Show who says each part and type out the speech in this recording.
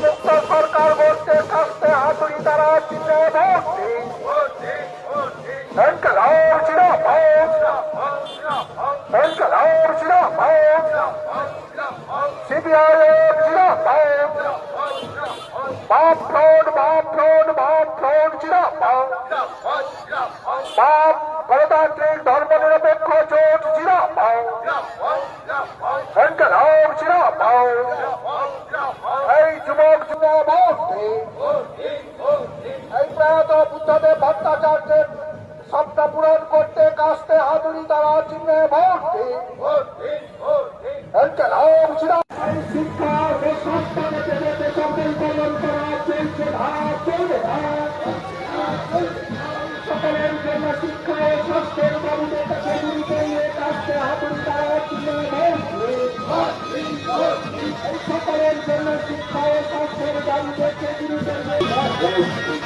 Speaker 1: মুক্ত সরকার বলতে কাস্তে হাতুড়ি তারা চিহ্নে ভোট দিন। ইনকলাব জিন্দাবাদ, ইনকলাব জিন্দাবাদ, সিপিআইএম জিন্দাবাদ, বাপ ফ্রন্ট জিন্দাবাদ, বাপ গণতান্ত্রিক ধর্মনিরপেক্ষ জোট জিন্দাবাদ, ইনকলাব জিন্দাবাদ। এই যুবক জিন্দাবাদ, এই প্রয়াত বুদ্ধদেব ভট্টাচার্যের স্বপ্ন পূরণ করতে কাস্তে হাতুড়ি তারা চিহ্নে ভোট দিন। ইনকলাব জিন্দাবাদ। শিক্ষা ও স্বাস্থ্যকে দেশে সফলকরণ করা চলছে ধারা চলবে সকলের জন্য শিক্ষা ও স্বাস্থ্যের দাবিতে তাকে দূর করিয়ে কাস্তে হাতুড়ি তারা চিহ্নে ভোট দিন। সকলের জন্য শিক্ষা ও স্বাস্থ্যের দাবিতে দূর করিয়ে